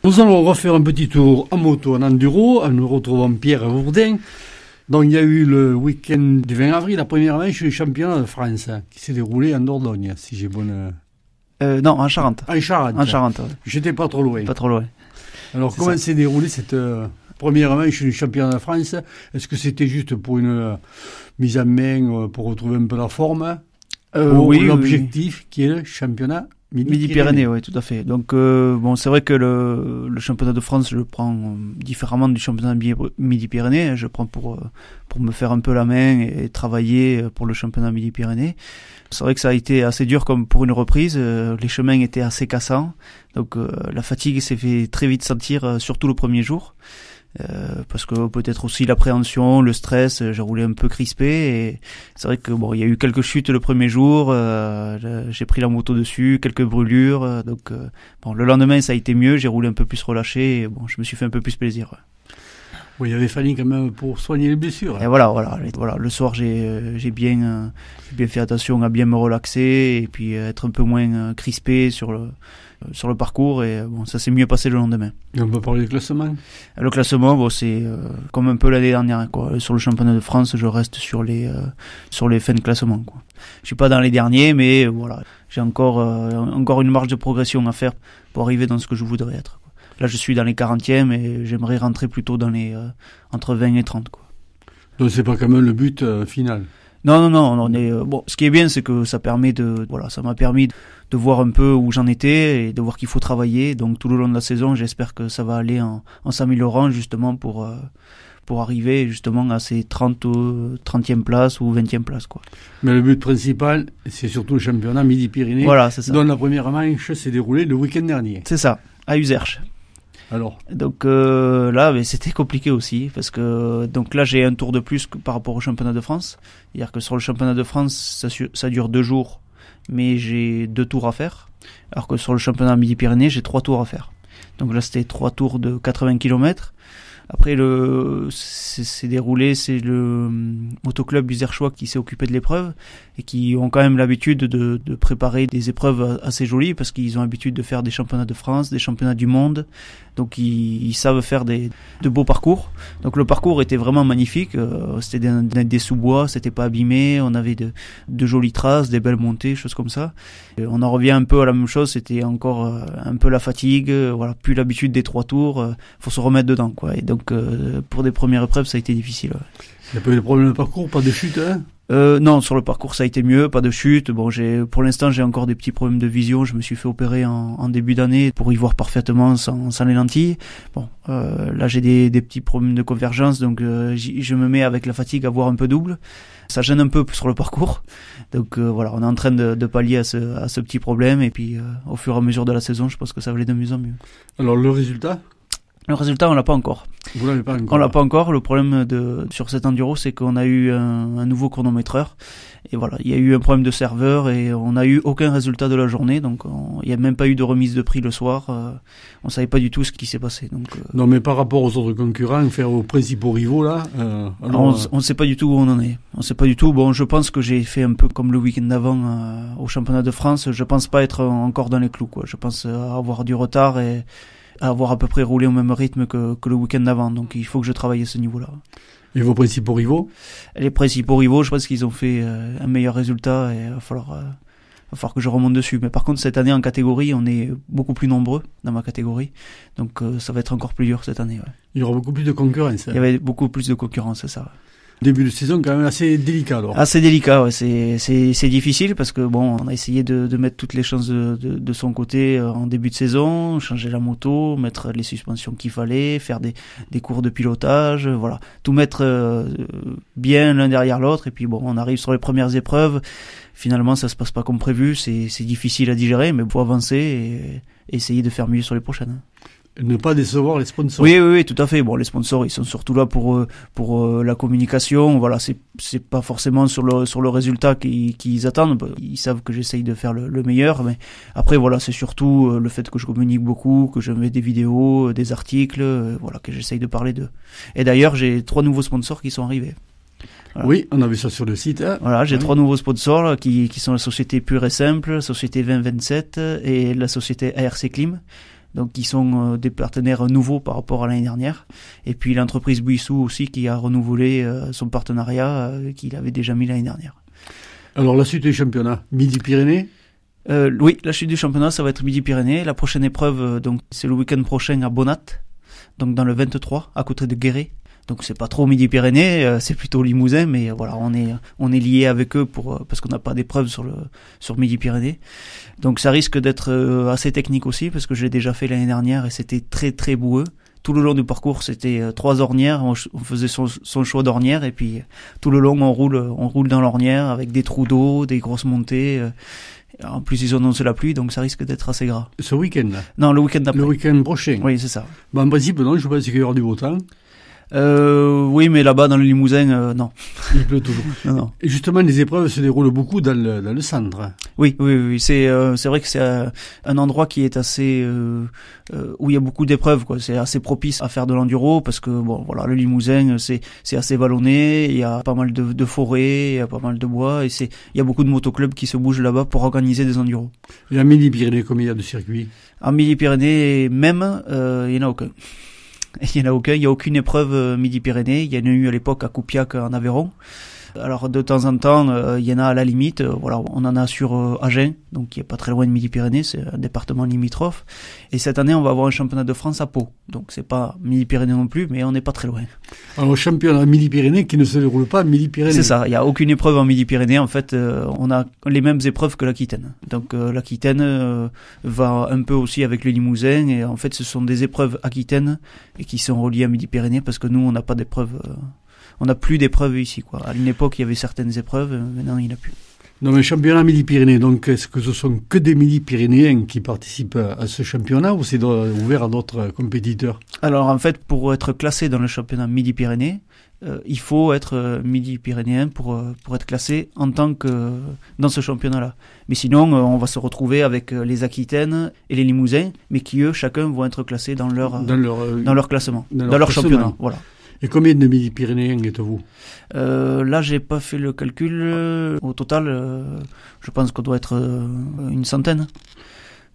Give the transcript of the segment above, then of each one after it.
Nous allons refaire un petit tour en moto, en enduro, en nous retrouvant Pierre Bourdin. Donc il y a eu le week-end du 20 avril, la première manche du championnat de France, qui s'est déroulé en Dordogne, si j'ai bonne... Non, en Charente. En Charente. En Charente, ouais. J'étais pas trop loin. Pas trop loin. Alors comment s'est déroulée cette première manche du championnat de France? Est-ce que c'était juste pour une mise en main, pour retrouver un peu la forme Oui, l'objectif qui est le championnat Midi-Pyrénées, oui, tout à fait. Donc, bon, c'est vrai que le championnat de France, je le prends différemment du championnat Midi-Pyrénées. Je prends pour me faire un peu la main et travailler pour le championnat Midi-Pyrénées. C'est vrai que ça a été assez dur comme pour une reprise. Les chemins étaient assez cassants. Donc, la fatigue s'est fait très vite sentir, surtout le premier jour. Parce que peut-être aussi l'appréhension, le stress, j'ai roulé un peu crispé et c'est vrai que bon, il y a eu quelques chutes le premier jour, j'ai pris la moto dessus, quelques brûlures, donc bon, le lendemain ça a été mieux, j'ai roulé un peu plus relâché et bon, je me suis fait un peu plus plaisir. Oui, il avait fallu quand même pour soigner les blessures. Et voilà, le soir j'ai bien fait attention à bien me relaxer et puis être un peu moins crispé sur le parcours et bon, ça s'est mieux passé le lendemain. Et on peut parler du classement. Le classement, bon, c'est comme un peu l'année dernière, quoi. Sur le championnat de France, je reste sur les fins de classement, quoi. Je suis pas dans les derniers, mais voilà, j'ai encore une marge de progression à faire pour arriver dans ce que je voudrais être, quoi. Là, je suis dans les 40e et j'aimerais rentrer plutôt dans les entre 20 et 30, quoi. Donc c'est pas quand même le but final. Non, on est bon. Ce qui est bien, c'est que ça m'a permis de voir un peu où j'en étais et de voir qu'il faut travailler. Donc tout le long de la saison, j'espère que ça va aller en s'améliorant justement pour arriver justement à ces 30e place ou 20e place, quoi. Mais le but principal, c'est surtout le championnat Midi-Pyrénées. Voilà, c'est ça. Dont la première manche s'est déroulée le week-end dernier. C'est ça, à Uzerche. Alors. Donc là, mais c'était compliqué aussi parce que donc là j'ai un tour de plus que par rapport au championnat de France. C'est-à-dire que sur le championnat de France, ça dure 2 jours, mais j'ai 2 tours à faire. Alors que sur le championnat Midi-Pyrénées, j'ai 3 tours à faire. Donc là, c'était 3 tours de 80 km. Après, c'est déroulé, c'est le motoclub Uzerchois qui s'est occupé de l'épreuve et qui ont quand même l'habitude de préparer des épreuves assez jolies parce qu'ils ont l'habitude de faire des championnats de France, des championnats du monde. Donc ils savent faire de beaux parcours. Donc le parcours était vraiment magnifique. C'était des sous-bois, c'était pas abîmé. On avait de jolies traces, des belles montées, choses comme ça. Et on en revient un peu à la même chose. C'était encore un peu la fatigue. Voilà, plus l'habitude des 3 tours. Faut se remettre dedans, quoi. Et donc pour des premières épreuves, ça a été difficile. Ouais. Il n'y a pas eu de problème de parcours, pas de chute, hein? Non, sur le parcours ça a été mieux, pas de chute. Bon, pour l'instant j'ai encore des petits problèmes de vision. Je me suis fait opérer en début d'année pour y voir parfaitement sans les lentilles. Bon, là j'ai des petits problèmes de convergence, donc je me mets avec la fatigue à voir un peu double. Ça gêne un peu sur le parcours. Donc voilà, on est en train de pallier à ce petit problème et puis au fur et à mesure de la saison, je pense que ça va aller de mieux en mieux. Alors le résultat ? Le résultat, on l'a pas encore. Vous l'avez pas encore? On l'a pas encore. Le problème sur cet enduro, c'est qu'on a eu un nouveau chronométreur. Et voilà, il y a eu un problème de serveur et on n'a eu aucun résultat de la journée. Donc, il n'y a même pas eu de remise de prix le soir. On savait pas du tout ce qui s'est passé. Donc, non, mais par rapport aux autres concurrents, aux principaux rivaux, là, on sait pas du tout où on en est. On sait pas du tout. Bon, je pense que j'ai fait un peu comme le week-end d'avant au championnat de France. Je pense pas être encore dans les clous, quoi. Je pense avoir du retard et à avoir à peu près roulé au même rythme que le week-end d'avant. Donc il faut que je travaille à ce niveau-là. Et vos principaux rivaux? Les principaux rivaux, je pense qu'ils ont fait un meilleur résultat et il va falloir que je remonte dessus. Mais par contre, cette année en catégorie, on est beaucoup plus nombreux dans ma catégorie. Donc ça va être encore plus dur cette année. Ouais. Il y aura beaucoup plus de concurrence. Il y avait beaucoup plus de concurrence, c'est ça. Ouais. Début de saison quand même assez délicat alors. Assez délicat, ouais. C'est difficile parce que bon, on a essayé de mettre toutes les chances de son côté en début de saison, changer la moto, mettre les suspensions qu'il fallait, faire des cours de pilotage, voilà, tout mettre bien l'un derrière l'autre et puis bon, on arrive sur les premières épreuves. Finalement, ça se passe pas comme prévu, c'est difficile à digérer, mais faut avancer et essayer de faire mieux sur les prochaines. Ne pas décevoir les sponsors. Oui, tout à fait. Bon, les sponsors, ils sont surtout là pour la communication. Voilà, c'est pas forcément sur le résultat qu'ils attendent. Ils savent que j'essaye de faire le meilleur, mais après voilà, c'est surtout le fait que je communique beaucoup, que je mets des vidéos, des articles, voilà, que j'essaye de parler d'eux. Et d'ailleurs, j'ai 3 nouveaux sponsors qui sont arrivés. Voilà. Oui, on a vu ça sur le site. Hein. Voilà, j'ai 3 nouveaux sponsors là, qui sont la société Pure et Simple, la société 2027 et la société ARC Clim. Donc ils sont des partenaires nouveaux par rapport à l'année dernière. Et puis l'entreprise Buissou aussi qui a renouvelé son partenariat qu'il avait déjà mis l'année dernière. Alors la suite du championnat, Midi-Pyrénées? Oui, la suite du championnat, ça va être Midi-Pyrénées. La prochaine épreuve, donc c'est le week-end prochain à Bonnat, donc dans le 23, à côté de Guéret. Donc c'est pas trop Midi-Pyrénées, c'est plutôt Limousin, mais voilà, on est lié avec eux parce qu'on n'a pas d'épreuve sur Midi-Pyrénées. Donc ça risque d'être assez technique aussi, parce que j'ai déjà fait l'année dernière et c'était très très boueux. Tout le long du parcours, c'était 3 ornières, on faisait son choix d'ornière et puis tout le long on roule dans l'ornière avec des trous d'eau, des grosses montées. En plus, ils ont annoncé la pluie, donc ça risque d'être assez gras. Ce week-end-là? Non, le week-end d'après. Le week-end prochain? Oui, c'est ça. Bah, en principe, non, je pense qu'il y aura du beau temps. Oui, mais là-bas, dans le Limousin, non. Il pleut toujours. Non. Et justement, les épreuves se déroulent beaucoup dans le centre. Oui. C'est vrai que c'est un endroit qui est assez où il y a beaucoup d'épreuves, quoi. C'est assez propice à faire de l'enduro parce que bon, voilà, le Limousin, c'est assez vallonné. Il y a pas mal de forêts, il y a pas mal de bois et il y a beaucoup de motoclubs qui se bougent là-bas pour organiser des enduros. Et à Midi-Pyrénées, combien il y a de circuits? En Midi-Pyrénées, même, il y en a aucun. Il n'y a aucune épreuve Midi-Pyrénées. Il y en a eu à l'époque à Coupiac en Aveyron. Alors de temps en temps, il y en a à la limite. Voilà, on en a sur Agen, donc qui est pas très loin de Midi-Pyrénées, c'est un département limitrophe. Et cette année, on va avoir un championnat de France à Pau. Donc c'est pas Midi-Pyrénées non plus, mais on n'est pas très loin. Alors championnat Midi-Pyrénées qui ne se déroule pas à Midi-Pyrénées. C'est ça. Il y a aucune épreuve en Midi-Pyrénées. En fait, on a les mêmes épreuves que l'Aquitaine. Donc l'Aquitaine va un peu aussi avec le Limousin. Et en fait, ce sont des épreuves aquitaines et qui sont reliées à Midi-Pyrénées parce que nous, on n'a pas d'épreuves. On n'a plus d'épreuves ici, quoi. À une époque, il y avait certaines épreuves, maintenant, il n'y en a plus. Non, mais championnat Midi-Pyrénées, donc est-ce que ce sont que des Midi-Pyrénéens qui participent à ce championnat ou c'est ouvert à d'autres compétiteurs? Alors, en fait, pour être classé dans le championnat Midi-Pyrénées, il faut être Midi-Pyrénéen pour être classé en tant que dans ce championnat-là. Mais sinon, on va se retrouver avec les Aquitaines et les Limousins, mais qui, eux, chacun vont être classés dans leur classement, dans leur championnat. Voilà. Et combien de Midi-Pyrénéens êtes-vous? Là, j'ai pas fait le calcul. Au total, je pense qu'on doit être une centaine.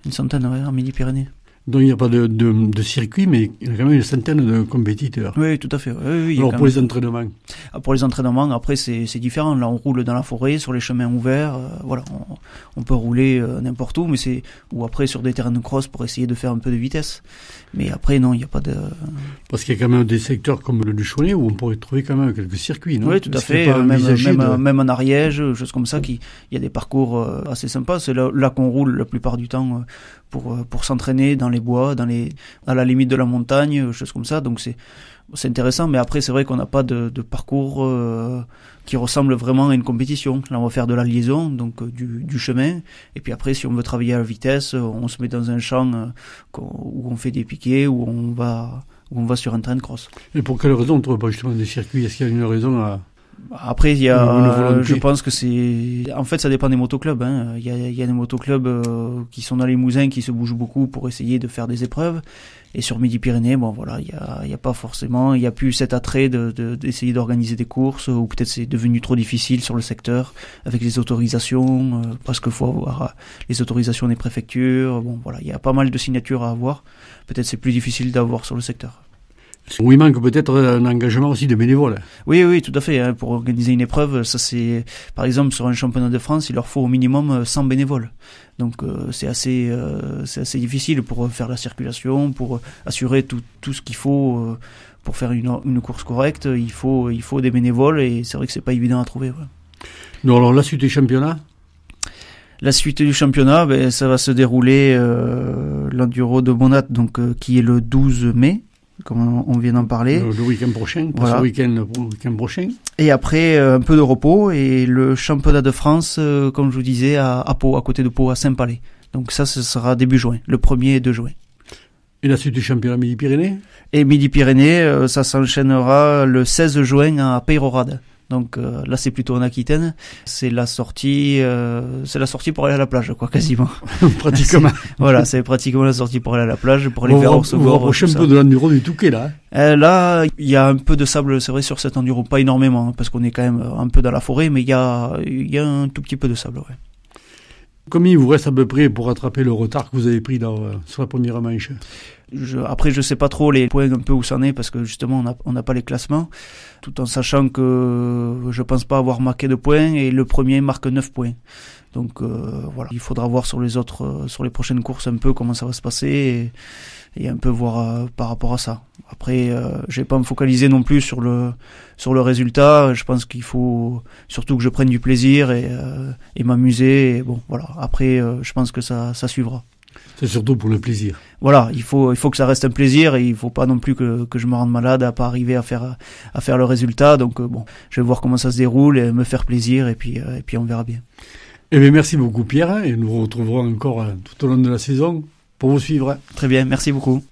Une centaine, ouais, en Midi-Pyrénées. Donc il n'y a pas de circuit, mais il y a quand même une centaine de compétiteurs. Oui, tout à fait. Oui, alors pour les entraînements? Pour les entraînements, après c'est différent. Là, on roule dans la forêt, sur les chemins ouverts. Voilà, on peut rouler n'importe où, mais ou après sur des terrains de cross pour essayer de faire un peu de vitesse. Mais après, non, il n'y a pas de... Parce qu'il y a quand même des secteurs comme le Luchonnet où on pourrait trouver quand même quelques circuits, non? Oui, tout à fait. Même en Ariège, choses comme ça, il y a des parcours assez sympas. C'est là qu'on roule la plupart du temps pour s'entraîner dans les bois, à la limite de la montagne, choses comme ça. Donc c'est intéressant, mais après c'est vrai qu'on n'a pas de parcours qui ressemble vraiment à une compétition. Là on va faire de la liaison, donc du chemin, et puis après si on veut travailler à la vitesse, on se met dans un champ où on fait des piquets, où on va sur un train de cross. Et pour quelle raison on ne trouve pas justement des circuits? Est-ce qu'il y a une raison à... Après, je pense que en fait, ça dépend des motoclubs, hein. Il y a des motoclubs qui sont dans les Limousin qui se bougent beaucoup pour essayer de faire des épreuves. Et sur Midi-Pyrénées, bon, voilà, il y a pas forcément, il y a plus cet attrait d'essayer d'organiser des courses, ou peut-être c'est devenu trop difficile sur le secteur, avec les autorisations, parce qu'il faut avoir les autorisations des préfectures. Bon, voilà, il y a pas mal de signatures à avoir. Peut-être c'est plus difficile d'avoir sur le secteur. Où il manque peut-être un engagement aussi de bénévoles. Oui, tout à fait. Hein. Pour organiser une épreuve, ça c'est, par exemple, sur un championnat de France, il leur faut au minimum 100 bénévoles. Donc c'est assez difficile pour faire la circulation, pour assurer tout ce qu'il faut pour faire une course correcte. Il faut des bénévoles et c'est vrai que c'est pas évident à trouver. Ouais. Non, alors la suite du championnat? La suite du championnat, ça va se dérouler l'enduro de Bonnat, donc qui est le 12 mai. Comme on vient d'en parler. Le week-end prochain, voilà. Le week-end prochain. Et après, un peu de repos et le championnat de France, comme je vous disais, à Pau, à côté de Pau, à Saint-Palais. Donc ça, ce sera début juin, le 1er et 2 juin. Et la suite du championnat Midi-Pyrénées? Et Midi-Pyrénées, ça s'enchaînera le 16 juin à Peyrorade. Donc là, c'est plutôt en Aquitaine. C'est la sortie pour aller à la plage, quoi, quasiment. Pratiquement. Voilà, c'est pratiquement la sortie pour aller à la plage, pour aller vers Orsogor. On va approcher un peu de l'enduro du Touquet, là. Là, il y a un peu de sable, c'est vrai, sur cet enduro, pas énormément, parce qu'on est quand même un peu dans la forêt, mais il y a un tout petit peu de sable, ouais. Combien il vous reste à peu près pour rattraper le retard que vous avez pris sur la première manche? Après, je sais pas trop les points un peu où ça en est parce que justement on n'a pas les classements, tout en sachant que je pense pas avoir marqué de points et le premier marque 9 points. Donc voilà, il faudra voir sur les autres, sur les prochaines courses un peu comment ça va se passer et un peu voir par rapport à ça. Après, je vais pas me focaliser non plus sur le résultat. Je pense qu'il faut surtout que je prenne du plaisir et m'amuser. Et bon, voilà. Après, je pense que ça suivra. C'est surtout pour le plaisir. Voilà, il faut que ça reste un plaisir et il faut pas non plus que je me rende malade à pas arriver à faire le résultat. Donc bon, je vais voir comment ça se déroule et me faire plaisir et puis on verra bien. Eh bien, merci beaucoup Pierre et nous vous retrouverons encore tout au long de la saison pour vous suivre. Très bien, merci beaucoup.